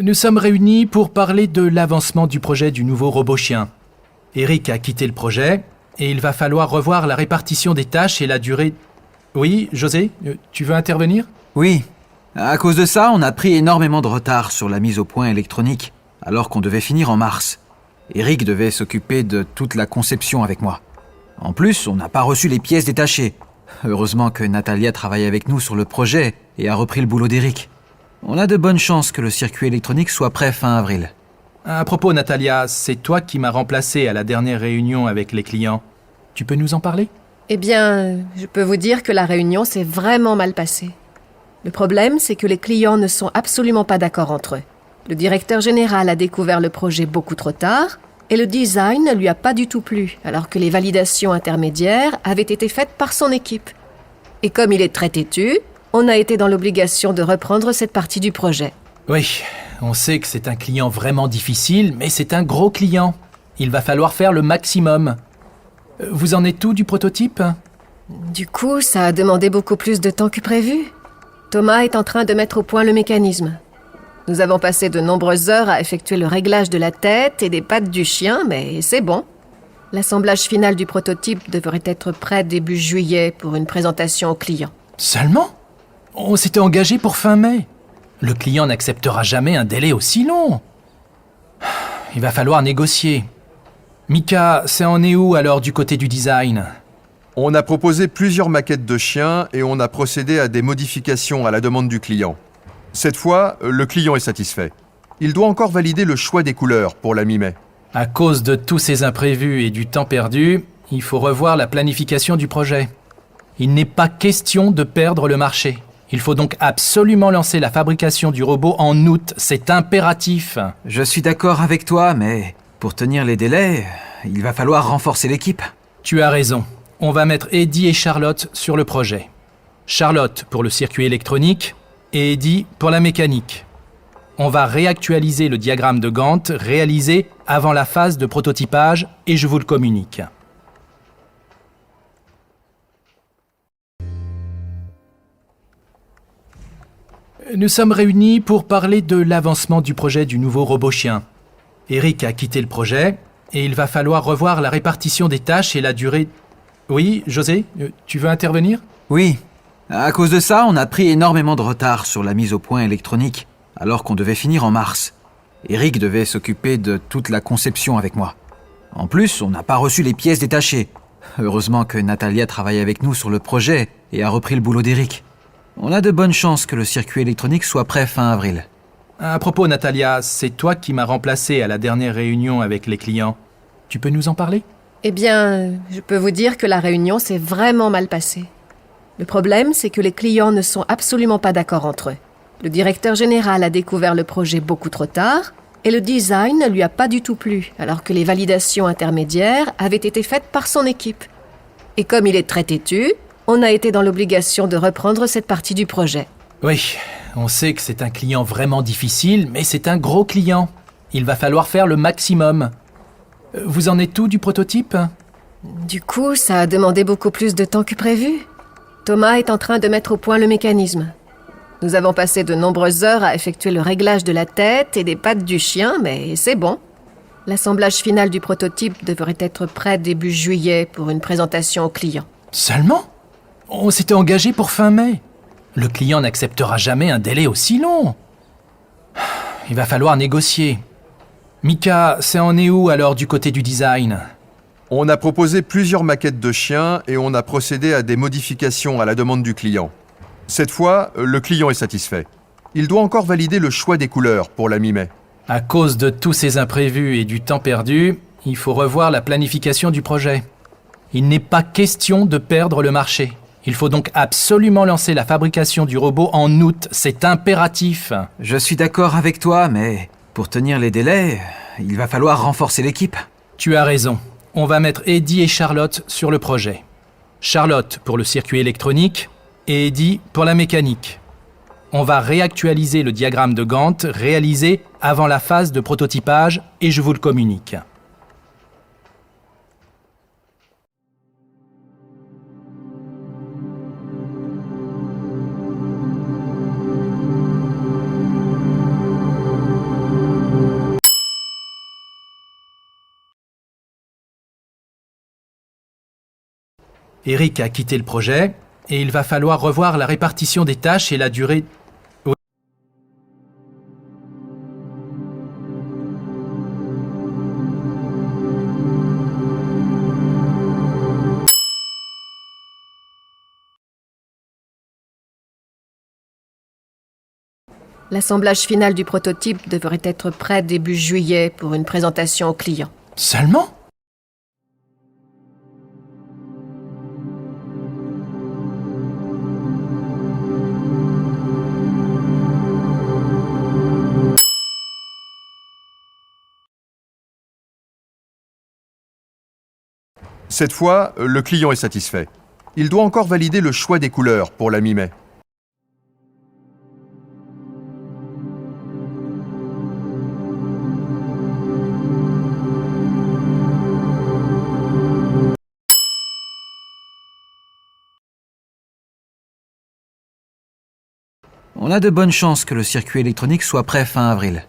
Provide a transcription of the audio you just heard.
Nous sommes réunis pour parler de l'avancement du projet du nouveau robot chien. Eric a quitté le projet et il va falloir revoir la répartition des tâches et la durée... Oui, José, tu veux intervenir? Oui. À cause de ça, on a pris énormément de retard sur la mise au point électronique, alors qu'on devait finir en mars. Eric devait s'occuper de toute la conception avec moi. En plus, on n'a pas reçu les pièces détachées. Heureusement que Natalia travaille avec nous sur le projet et a repris le boulot d'Eric. On a de bonnes chances que le circuit électronique soit prêt fin avril. À propos, Natalia, c'est toi qui m'as remplacé à la dernière réunion avec les clients. Tu peux nous en parler? Eh bien, je peux vous dire que la réunion s'est vraiment mal passée. Le problème, c'est que les clients ne sont absolument pas d'accord entre eux. Le directeur général a découvert le projet beaucoup trop tard et le design ne lui a pas du tout plu, alors que les validations intermédiaires avaient été faites par son équipe. Et comme il est très têtu, on a été dans l'obligation de reprendre cette partie du projet. Oui, on sait que c'est un client vraiment difficile, mais c'est un gros client. Il va falloir faire le maximum. Vous en êtes où du prototype? Du coup, ça a demandé beaucoup plus de temps que prévu. Thomas est en train de mettre au point le mécanisme. Nous avons passé de nombreuses heures à effectuer le réglage de la tête et des pattes du chien, mais c'est bon. L'assemblage final du prototype devrait être prêt début juillet pour une présentation au client. Seulement? On s'était engagé pour fin mai. Le client n'acceptera jamais un délai aussi long. Il va falloir négocier. Mika, c'est en est où alors du côté du design? On a proposé plusieurs maquettes de chiens et on a procédé à des modifications à la demande du client. Cette fois, le client est satisfait. Il doit encore valider le choix des couleurs pour la mi-mai. À cause de tous ces imprévus et du temps perdu, il faut revoir la planification du projet. Il n'est pas question de perdre le marché. Il faut donc absolument lancer la fabrication du robot en août, c'est impératif. Je suis d'accord avec toi, mais pour tenir les délais, il va falloir renforcer l'équipe. Tu as raison. On va mettre Eddie et Charlotte sur le projet. Charlotte pour le circuit électronique et Eddie pour la mécanique. On va réactualiser le diagramme de Gantt réalisé avant la phase de prototypage et je vous le communique. Nous sommes réunis pour parler de l'avancement du projet du nouveau robot chien. Eric a quitté le projet et il va falloir revoir la répartition des tâches et la durée... Oui, José, tu veux intervenir? Oui. À cause de ça, on a pris énormément de retard sur la mise au point électronique, alors qu'on devait finir en mars. Eric devait s'occuper de toute la conception avec moi. En plus, on n'a pas reçu les pièces détachées. Heureusement que Natalia travaille avec nous sur le projet et a repris le boulot d'Eric. On a de bonnes chances que le circuit électronique soit prêt fin avril. À propos, Natalia, c'est toi qui m'as remplacé à la dernière réunion avec les clients. Tu peux nous en parler? Eh bien, je peux vous dire que la réunion s'est vraiment mal passée. Le problème, c'est que les clients ne sont absolument pas d'accord entre eux. Le directeur général a découvert le projet beaucoup trop tard et le design ne lui a pas du tout plu, alors que les validations intermédiaires avaient été faites par son équipe. Et comme il est très têtu, on a été dans l'obligation de reprendre cette partie du projet. Oui, on sait que c'est un client vraiment difficile, mais c'est un gros client. Il va falloir faire le maximum. Vous en êtes où du prototype? Du coup, ça a demandé beaucoup plus de temps que prévu. Thomas est en train de mettre au point le mécanisme. Nous avons passé de nombreuses heures à effectuer le réglage de la tête et des pattes du chien, mais c'est bon. L'assemblage final du prototype devrait être prêt début juillet pour une présentation au client. Seulement? On s'était engagé pour fin mai. Le client n'acceptera jamais un délai aussi long. Il va falloir négocier. Mika, c'est en est où alors du côté du design? On a proposé plusieurs maquettes de chiens et on a procédé à des modifications à la demande du client. Cette fois, le client est satisfait. Il doit encore valider le choix des couleurs pour la mi-mai. À cause de tous ces imprévus et du temps perdu, il faut revoir la planification du projet. Il n'est pas question de perdre le marché. Il faut donc absolument lancer la fabrication du robot en août, c'est impératif. Je suis d'accord avec toi, mais pour tenir les délais, il va falloir renforcer l'équipe. Tu as raison. On va mettre Eddie et Charlotte sur le projet. Charlotte pour le circuit électronique et Eddie pour la mécanique. On va réactualiser le diagramme de Gantt réalisé avant la phase de prototypage et je vous le communique. Eric a quitté le projet et il va falloir revoir la répartition des tâches et la durée... L'assemblage final du prototype devrait être prêt début juillet pour une présentation au client. Seulement ? Cette fois, le client est satisfait. Il doit encore valider le choix des couleurs pour la mi-mai. On a de bonnes chances que le circuit électronique soit prêt fin avril.